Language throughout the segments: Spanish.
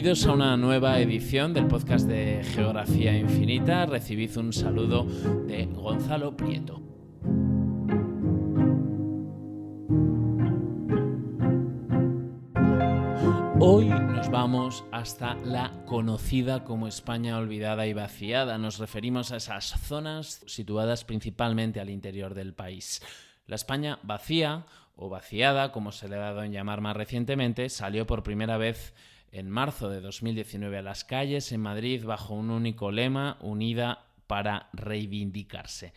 Bienvenidos a una nueva edición del podcast de Geografía Infinita. Recibid un saludo de Gonzalo Prieto. Hoy nos vamos hasta la conocida como España olvidada y vaciada. Nos referimos a esas zonas situadas principalmente al interior del país. La España vacía o vaciada, como se le ha dado en llamar más recientemente, salió por primera vez en marzo de 2019 a las calles en Madrid bajo un único lema: unida para reivindicarse.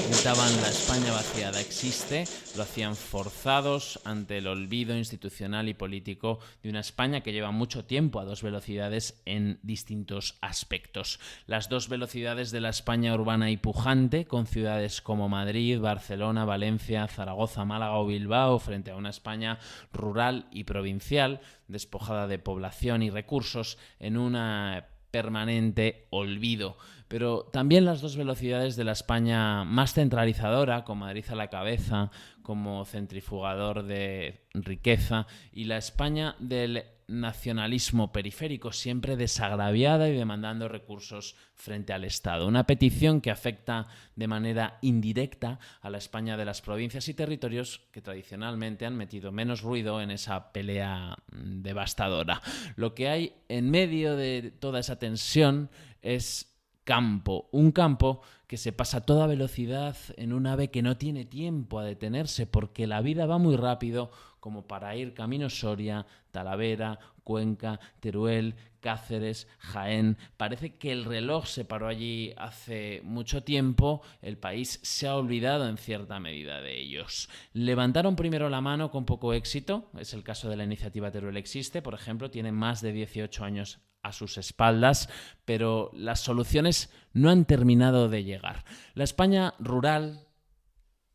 Gritaban: la España vaciada existe. Lo hacían forzados ante el olvido institucional y político de una España que lleva mucho tiempo a dos velocidades en distintos aspectos. Las dos velocidades de la España urbana y pujante, con ciudades como Madrid, Barcelona, Valencia, Zaragoza, Málaga o Bilbao, frente a una España rural y provincial, despojada de población y recursos, en una permanente olvido. Pero también las dos velocidades de la España más centralizadora, con Madrid a la cabeza como centrifugador de riqueza, y la España del nacionalismo periférico, siempre desagraviada y demandando recursos frente al Estado. Una petición que afecta de manera indirecta a la España de las provincias y territorios que tradicionalmente han metido menos ruido en esa pelea devastadora. Lo que hay en medio de toda esa tensión es campo, un campo que se pasa a toda velocidad en un ave que no tiene tiempo a detenerse, porque la vida va muy rápido como para ir camino Soria, Talavera, Cuenca, Teruel, Cáceres, Jaén. Parece que el reloj se paró allí hace mucho tiempo. El país se ha olvidado en cierta medida de ellos. Levantaron primero la mano con poco éxito. Es el caso de la iniciativa Teruel Existe, por ejemplo. Tiene más de 18 años a sus espaldas, pero las soluciones no han terminado de llegar. La España rural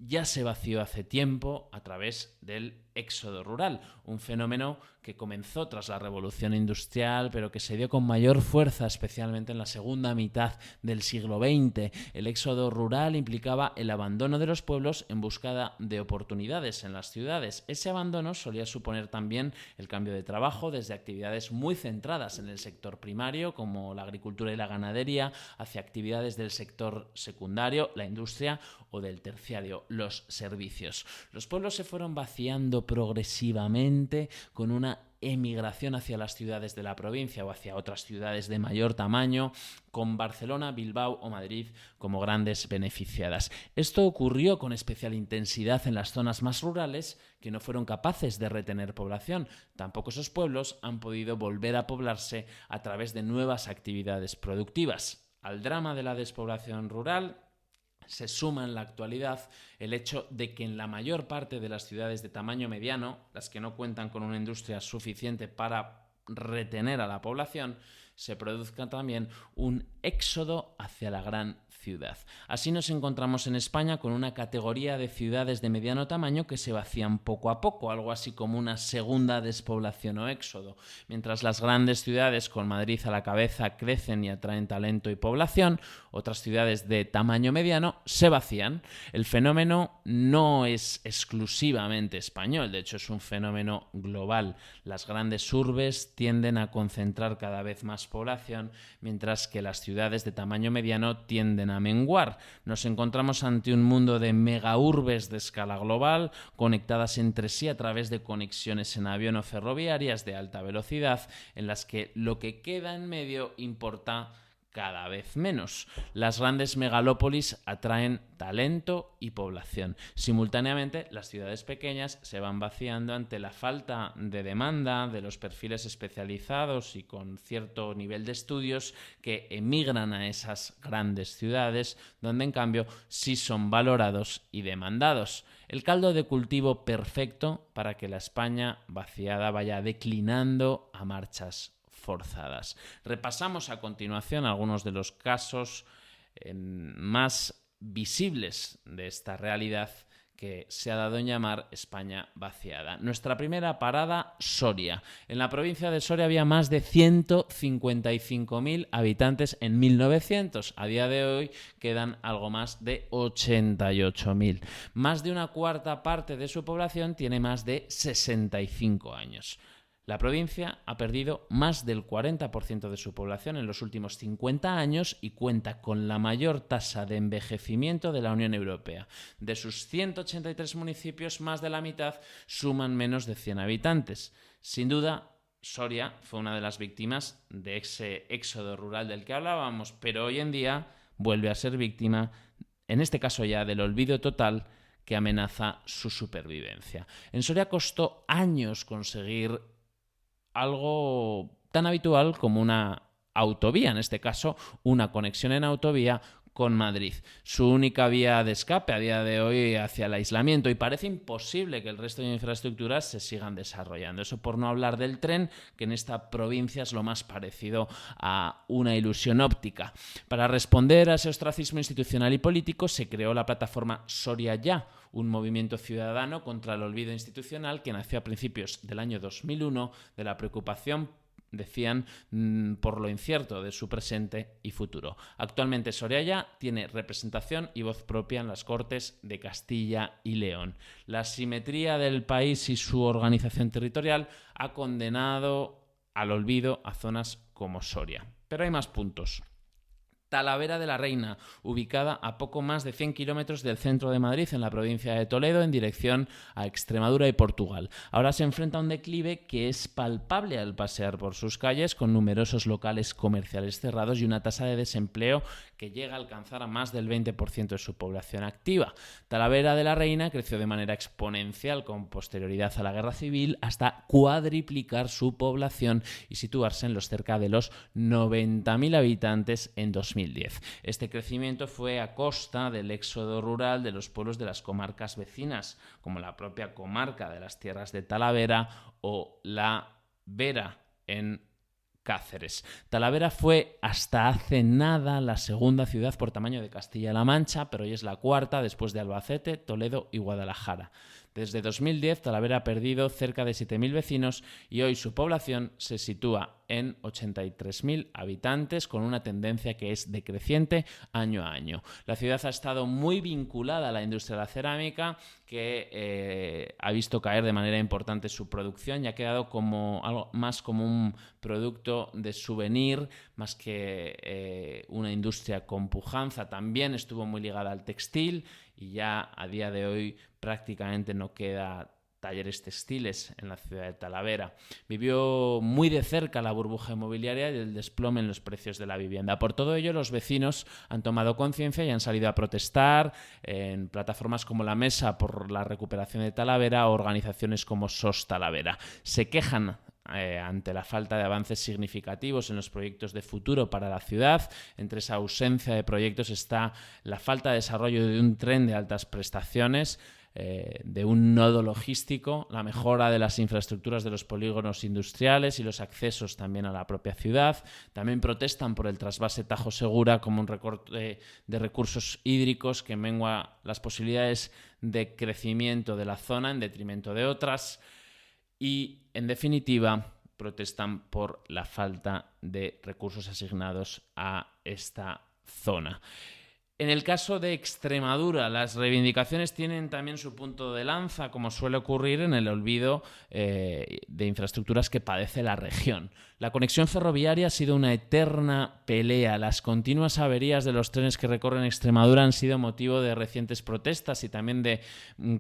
ya se vació hace tiempo a través del éxodo rural, un fenómeno que comenzó tras la revolución industrial, pero que se dio con mayor fuerza, especialmente en la segunda mitad del siglo XX. El éxodo rural implicaba el abandono de los pueblos en busca de oportunidades en las ciudades. Ese abandono solía suponer también el cambio de trabajo desde actividades muy centradas en el sector primario, como la agricultura y la ganadería, hacia actividades del sector secundario, la industria, o del terciario, los servicios. Los pueblos se fueron vaciando progresivamente, con una emigración hacia las ciudades de la provincia o hacia otras ciudades de mayor tamaño, con Barcelona, Bilbao o Madrid como grandes beneficiadas. Esto ocurrió con especial intensidad en las zonas más rurales, que no fueron capaces de retener población. Tampoco esos pueblos han podido volver a poblarse a través de nuevas actividades productivas. Al drama de la despoblación rural se suma en la actualidad el hecho de que en la mayor parte de las ciudades de tamaño mediano, las que no cuentan con una industria suficiente para retener a la población, se produzca también un éxodo hacia la gran ciudad. Así nos encontramos en España con una categoría de ciudades de mediano tamaño que se vacían poco a poco, algo así como una segunda despoblación o éxodo. Mientras las grandes ciudades, con Madrid a la cabeza, crecen y atraen talento y población, otras ciudades de tamaño mediano se vacían. El fenómeno no es exclusivamente español, de hecho es un fenómeno global. Las grandes urbes tienden a concentrar cada vez más población, mientras que las ciudades de tamaño mediano tienden a menguar. Nos encontramos ante un mundo de megaurbes de escala global, conectadas entre sí a través de conexiones en avión o ferroviarias de alta velocidad, en las que lo que queda en medio importa cada vez menos. Las grandes megalópolis atraen talento y población. Simultáneamente, las ciudades pequeñas se van vaciando ante la falta de demanda de los perfiles especializados y con cierto nivel de estudios que emigran a esas grandes ciudades, donde en cambio sí son valorados y demandados. El caldo de cultivo perfecto para que la España vaciada vaya declinando a marchas forzadas. Repasamos a continuación algunos de los casos más visibles de esta realidad que se ha dado en llamar España vaciada. Nuestra primera parada, Soria. En la provincia de Soria había más de 155.000 habitantes en 1900. A día de hoy quedan algo más de 88.000. Más de una cuarta parte de su población tiene más de 65 años. La provincia ha perdido más del 40% de su población en los últimos 50 años y cuenta con la mayor tasa de envejecimiento de la Unión Europea. De sus 183 municipios, más de la mitad suman menos de 100 habitantes. Sin duda, Soria fue una de las víctimas de ese éxodo rural del que hablábamos, pero hoy en día vuelve a ser víctima, en este caso ya del olvido total, que amenaza su supervivencia. En Soria costó años conseguir algo tan habitual como una autovía, en este caso una conexión en autovía con Madrid. Su única vía de escape a día de hoy hacia el aislamiento, y parece imposible que el resto de infraestructuras se sigan desarrollando. Eso por no hablar del tren, que en esta provincia es lo más parecido a una ilusión óptica. Para responder a ese ostracismo institucional y político se creó la plataforma Soria Ya, un movimiento ciudadano contra el olvido institucional que nació a principios del año 2001 de la preocupación, decían, por lo incierto de su presente y futuro. Actualmente Soria Ya tiene representación y voz propia en las Cortes de Castilla y León. La asimetría del país y su organización territorial ha condenado al olvido a zonas como Soria. Pero hay más puntos. Talavera de la Reina, ubicada a poco más de 100 kilómetros del centro de Madrid, en la provincia de Toledo, en dirección a Extremadura y Portugal. Ahora se enfrenta a un declive que es palpable al pasear por sus calles, con numerosos locales comerciales cerrados y una tasa de desempleo que llega a alcanzar a más del 20% de su población activa. Talavera de la Reina creció de manera exponencial con posterioridad a la Guerra Civil hasta cuadriplicar su población y situarse en los cerca de los 90.000 habitantes en 2010. Este crecimiento fue a costa del éxodo rural de los pueblos de las comarcas vecinas, como la propia comarca de las Tierras de Talavera o la Vera en Cáceres. Talavera fue hasta hace nada la segunda ciudad por tamaño de Castilla-La Mancha, pero hoy es la cuarta después de Albacete, Toledo y Guadalajara. Desde 2010, Talavera ha perdido cerca de 7.000 vecinos y hoy su población se sitúa en 83.000 habitantes, con una tendencia que es decreciente año a año. La ciudad ha estado muy vinculada a la industria de la cerámica, que ha visto caer de manera importante su producción y ha quedado como algo más como un producto de souvenir, más que una industria con pujanza. También estuvo muy ligada al textil y ya a día de hoy prácticamente no queda talleres textiles en la ciudad de Talavera. Vivió muy de cerca la burbuja inmobiliaria y el desplome en los precios de la vivienda. Por todo ello, los vecinos han tomado conciencia y han salido a protestar en plataformas como La Mesa por la recuperación de Talavera o organizaciones como SOS Talavera. Se quejan ante la falta de avances significativos en los proyectos de futuro para la ciudad. Entre esa ausencia de proyectos está la falta de desarrollo de un tren de altas prestaciones, de un nodo logístico, la mejora de las infraestructuras de los polígonos industriales y los accesos también a la propia ciudad. También protestan por el trasvase Tajo Segura como un recorte de recursos hídricos que mengua las posibilidades de crecimiento de la zona en detrimento de otras. Y, en definitiva, protestan por la falta de recursos asignados a esta zona. En el caso de Extremadura, las reivindicaciones tienen también su punto de lanza, como suele ocurrir en el olvido de infraestructuras que padece la región. La conexión ferroviaria ha sido una eterna pelea. Las continuas averías de los trenes que recorren Extremadura han sido motivo de recientes protestas y también de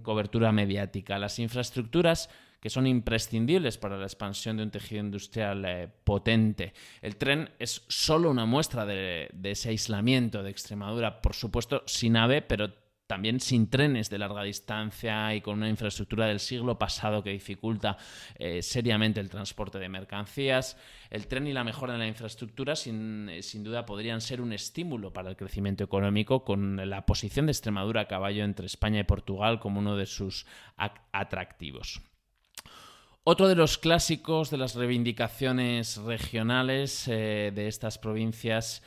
cobertura mediática. Las infraestructuras que son imprescindibles para la expansión de un tejido industrial potente. El tren es solo una muestra de ese aislamiento de Extremadura, por supuesto sin AVE, pero también sin trenes de larga distancia y con una infraestructura del siglo pasado que dificulta seriamente el transporte de mercancías. El tren y la mejora de la infraestructura sin duda podrían ser un estímulo para el crecimiento económico, con la posición de Extremadura a caballo entre España y Portugal como uno de sus atractivos. Otro de los clásicos de las reivindicaciones regionales de estas provincias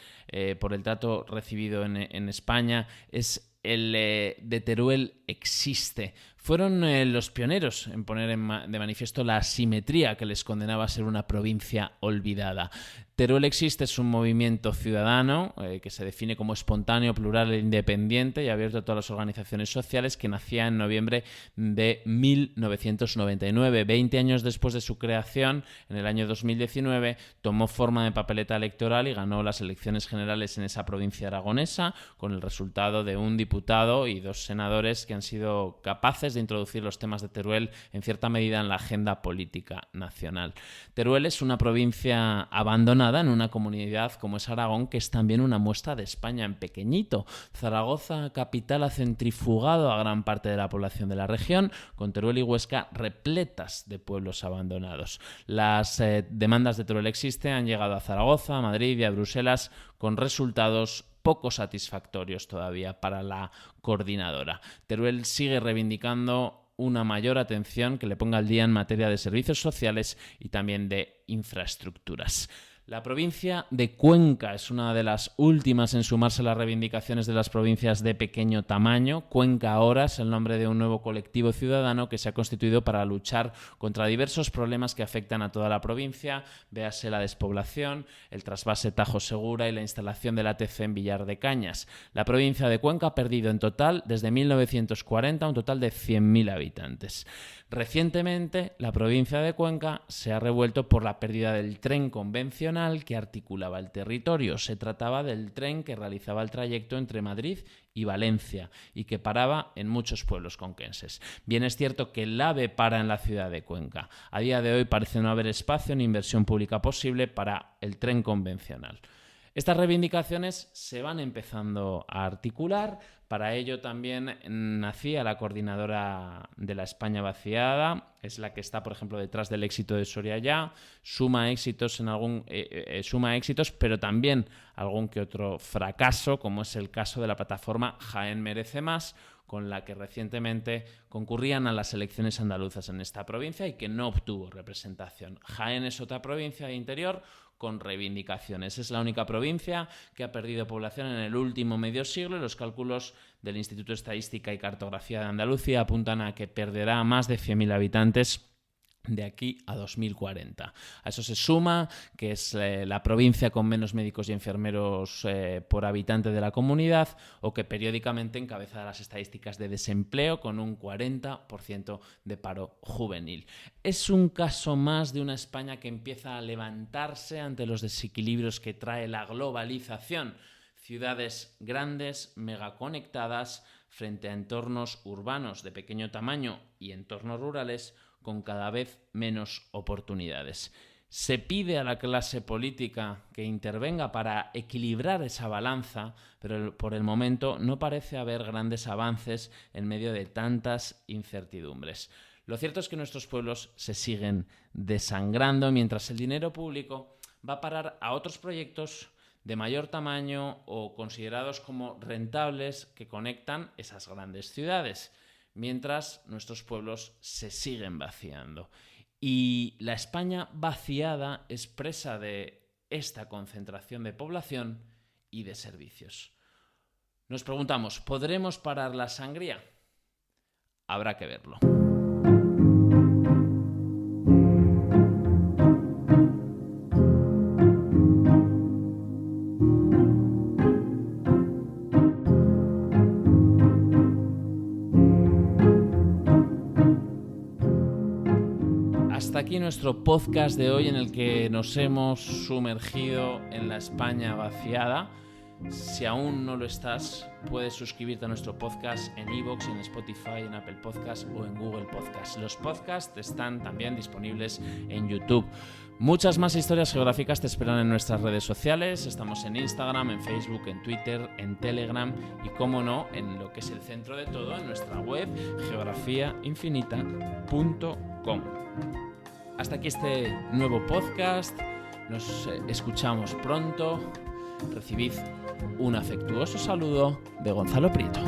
por el trato recibido en España es el de Teruel existe. Fueron los pioneros en poner de manifiesto la asimetría que les condenaba a ser una provincia olvidada. Teruel existe es un movimiento ciudadano que se define como espontáneo, plural e independiente y abierto a todas las organizaciones sociales, que nacía en noviembre de 1999. 20 años después de su creación, en el año 2019, tomó forma de papeleta electoral y ganó las elecciones generales en esa provincia aragonesa, con el resultado de un diputado y 2 senadores que han sido capaces de introducir los temas de Teruel en cierta medida en la agenda política nacional. Teruel es una provincia abandonada en una comunidad como es Aragón, que es también una muestra de España en pequeñito. Zaragoza, capital, ha centrifugado a gran parte de la población de la región, con Teruel y Huesca repletas de pueblos abandonados. Las demandas de Teruel existe han llegado a Zaragoza, a Madrid y a Bruselas, con resultados poco satisfactorios todavía para la coordinadora. Teruel sigue reivindicando una mayor atención que le ponga al día en materia de servicios sociales y también de infraestructuras. La provincia de Cuenca es una de las últimas en sumarse a las reivindicaciones de las provincias de pequeño tamaño. Cuenca ahora es el nombre de un nuevo colectivo ciudadano que se ha constituido para luchar contra diversos problemas que afectan a toda la provincia, véase la despoblación, el trasvase Tajo Segura y la instalación del ATC en Villar de Cañas. La provincia de Cuenca ha perdido en total, desde 1940, un total de 100.000 habitantes. Recientemente, la provincia de Cuenca se ha revuelto por la pérdida del tren convencional que articulaba el territorio. Se trataba del tren que realizaba el trayecto entre Madrid y Valencia y que paraba en muchos pueblos conquenses. Bien es cierto que el AVE para en la ciudad de Cuenca. A día de hoy parece no haber espacio ni inversión pública posible para el tren convencional. Estas reivindicaciones se van empezando a articular. Para ello también nacía la coordinadora de la España vaciada, es la que está, por ejemplo, detrás del éxito de Soria Ya, suma éxitos, pero también algún que otro fracaso, como es el caso de la plataforma Jaén Merece Más, con la que recientemente concurrían a las elecciones andaluzas en esta provincia y que no obtuvo representación. Jaén es otra provincia de interior con reivindicaciones. Es la única provincia que ha perdido población en el último medio siglo y los cálculos del Instituto de Estadística y Cartografía de Andalucía apuntan a que perderá más de 100.000 habitantes de aquí a 2040. A eso se suma que es la provincia con menos médicos y enfermeros por habitante de la comunidad, o que periódicamente encabeza las estadísticas de desempleo con un 40% de paro juvenil. Es un caso más de una España que empieza a levantarse ante los desequilibrios que trae la globalización. Ciudades grandes, megaconectadas, frente a entornos urbanos de pequeño tamaño y entornos rurales con cada vez menos oportunidades. Se pide a la clase política que intervenga para equilibrar esa balanza, pero por el momento no parece haber grandes avances en medio de tantas incertidumbres. Lo cierto es que nuestros pueblos se siguen desangrando mientras el dinero público va a parar a otros proyectos de mayor tamaño o considerados como rentables que conectan esas grandes ciudades, mientras nuestros pueblos se siguen vaciando. Y la España vaciada es presa de esta concentración de población y de servicios. Nos preguntamos, ¿podremos parar la sangría? Habrá que verlo. Hasta aquí nuestro podcast de hoy, en el que nos hemos sumergido en la España vaciada. Si aún no lo estás, puedes suscribirte a nuestro podcast en iVoox, en Spotify, en Apple Podcasts o en Google Podcasts. Los podcasts están también disponibles en YouTube. Muchas más historias geográficas te esperan en nuestras redes sociales. Estamos en Instagram, en Facebook, en Twitter, en Telegram y, como no, en lo que es el centro de todo, en nuestra web geografiainfinita.com. Hasta aquí este nuevo podcast. Nos escuchamos pronto. Recibid un afectuoso saludo de Gonzalo Prieto.